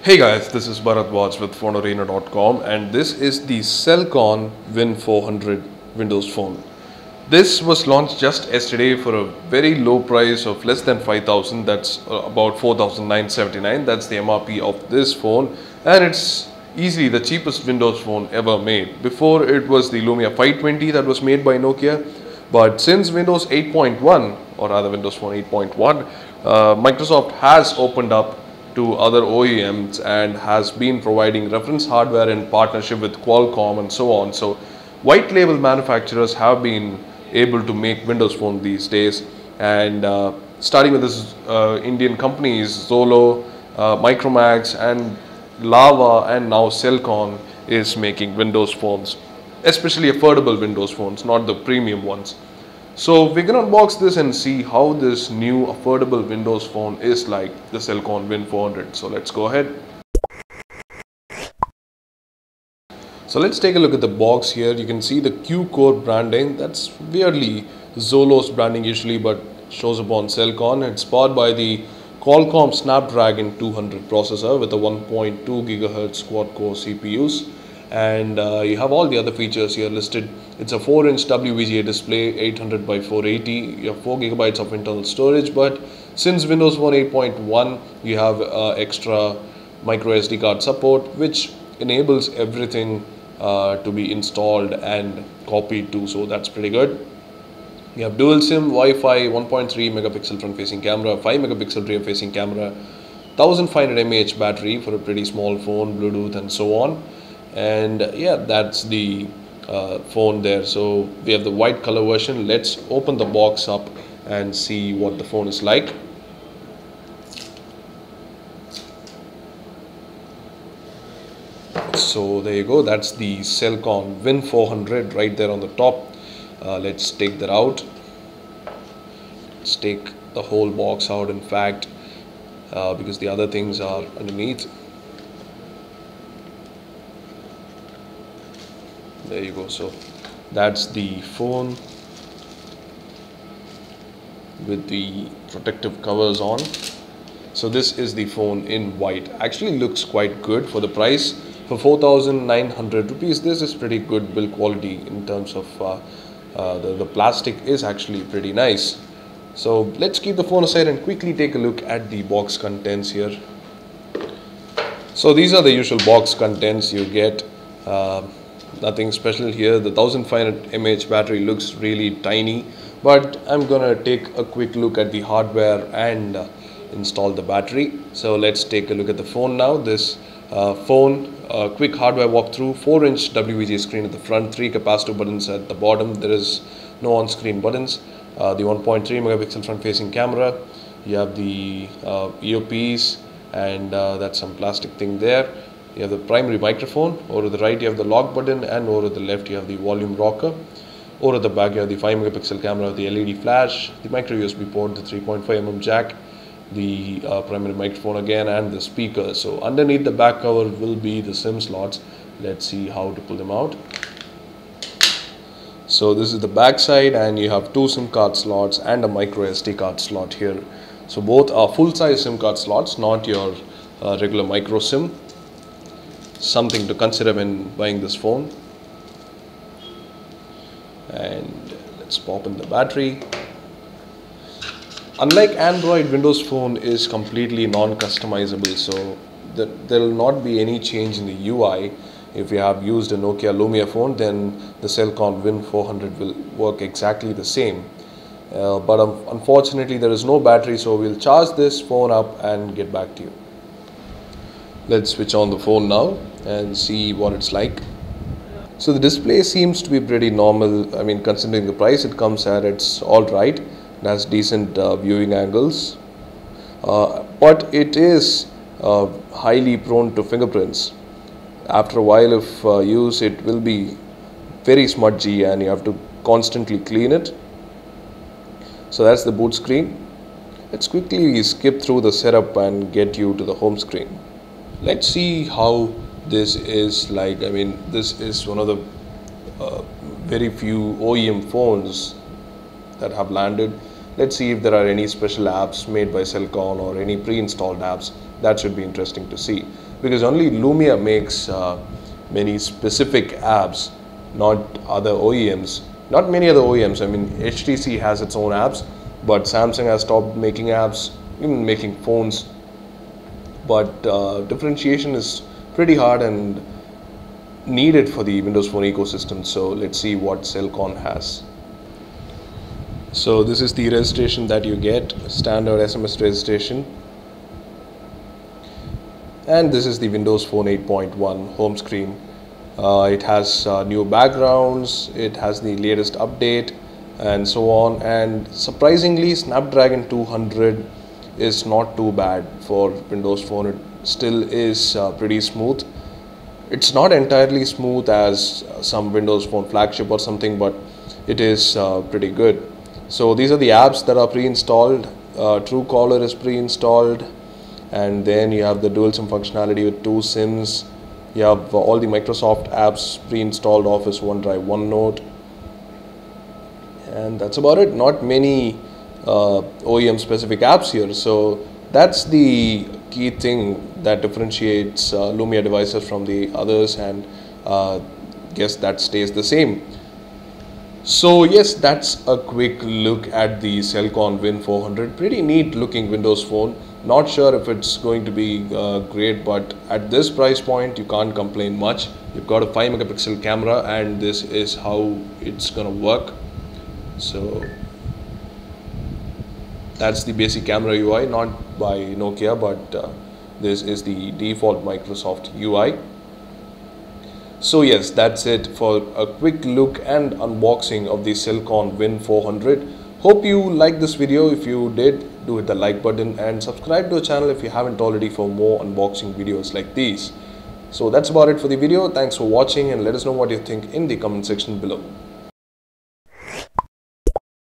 Hey guys, this is Bharat with Fonearena.com and this is the Celkon Win 400 Windows Phone. This was launched just yesterday for a very low price of less than 5,000. That's about 4,979. That's the MRP of this phone, and it's easily the cheapest Windows phone ever made. Before it was the Lumia 520 that was made by Nokia, but since Windows 8.1, or rather Windows Phone 8.1, Microsoft has opened up to other OEMs and has been providing reference hardware in partnership with Qualcomm and so on. So white label manufacturers have been able to make Windows Phone these days, and starting with this Indian companies Zolo, Micromax and Lava, and now Celkon is making Windows phones, especially affordable Windows phones, not the premium ones. So we're going to unbox this and see how this new affordable Windows phone is like the Celkon Win 400. So let's go ahead. So let's take a look at the box here. You can see the Q Core branding. That's weirdly Zolo's branding usually, but shows up on Celkon. It's powered by the Qualcomm Snapdragon 200 processor with a 1.2 GHz quad-core CPUs. And you have all the other features here listed. It's a 4-inch WVGA display, 800 by 480. You have 4 GB of internal storage, but since Windows Phone 8.1, you have extra micro SD card support, which enables everything to be installed and copied too. So that's pretty good. You have dual SIM, Wi-Fi, 1.3 megapixel front-facing camera, 5 megapixel rear-facing camera, 1500 mAh battery for a pretty small phone, Bluetooth and so on. And yeah, that's the phone there. So we have the white color version. Let's open the box up and see what the phone is like. So there you go, that's the Celkon Win 400 right there on the top. Let's take that out. Let's take the whole box out, in fact, because the other things are underneath. There you go. So that's the phone with the protective covers on. So this is the phone in white. Actually looks quite good for the price. For 4,900 rupees, this is pretty good build quality in terms of the plastic is actually pretty nice. So let's keep the phone aside and quickly take a look at the box contents here. So these are the usual box contents you get. Nothing special here. The 1500 mAh battery looks really tiny, but I'm gonna take a quick look at the hardware and install the battery. So let's take a look at the phone now. This phone, quick hardware walkthrough. 4-inch WVGA screen at the front, 3 capacitive buttons at the bottom. There is no on-screen buttons. The 1.3 megapixel front-facing camera. You have the earpiece, and that's some plastic thing there. You have the primary microphone. Over to the right you have the lock button, and over to the left you have the volume rocker. Over at the back you have the 5 megapixel camera with the LED flash, the micro USB port, the 3.5mm jack, the primary microphone again, and the speaker. So underneath the back cover will be the SIM slots. Let's see how to pull them out. So this is the back side, and you have 2 SIM card slots and a micro SD card slot here. So both are full-size SIM card slots, not your regular micro SIM. Something to consider when buying this phone. And let's pop in the battery. Unlike Android, Windows Phone is completely non-customizable, so there will not be any change in the UI. If you have used a Nokia Lumia phone, then the Celkon Win 400 will work exactly the same. But unfortunately there is no battery, so we'll charge this phone up and get back to you. Let's switch on the phone now and see what it's like. So the display seems to be pretty normal. I mean, considering the price it comes at, it's alright. It has decent viewing angles, but it is highly prone to fingerprints. After a while of use, it will be very smudgy and you have to constantly clean it. So that's the boot screen. Let's quickly skip through the setup and get you to the home screen. Let's see how this is like. I mean, this is one of the very few OEM phones that have landed. Let's see if there are any special apps made by Celkon or any pre-installed apps. That should be interesting to see, because only Lumia makes many specific apps, not other OEMs. Not many other OEMs. I mean, HTC has its own apps, but Samsung has stopped making apps, even making phones. But differentiation is pretty hard and needed for the Windows Phone ecosystem. So let's see what Celkon has. So this is the registration that you get, standard SMS registration. And this is the Windows Phone 8.1 home screen. It has new backgrounds, it has the latest update, and so on. And surprisingly, Snapdragon 200 is not too bad for Windows Phone. It still is pretty smooth. It's not entirely smooth as some Windows Phone flagship or something, but it is pretty good. So these are the apps that are pre-installed. Truecaller is pre-installed, and then you have the dual SIM functionality with 2 SIMs. You have all the Microsoft apps pre-installed: Office, OneDrive, OneNote, and that's about it. Not many OEM specific apps here, so that's the key thing that differentiates Lumia devices from the others, and guess that stays the same. So yes, that's a quick look at the Celkon Win 400. Pretty neat looking Windows Phone. Not sure if it's going to be great, but at this price point you can't complain much. You've got a 5 megapixel camera, and this is how it's gonna work. So that's the basic camera UI, not by Nokia, but this is the default Microsoft UI. So yes, that's it for a quick look and unboxing of the Celkon Win 400. Hope you liked this video. If you did, do hit the like button and subscribe to the channel if you haven't already for more unboxing videos like these. So that's about it for the video. Thanks for watching, and let us know what you think in the comment section below.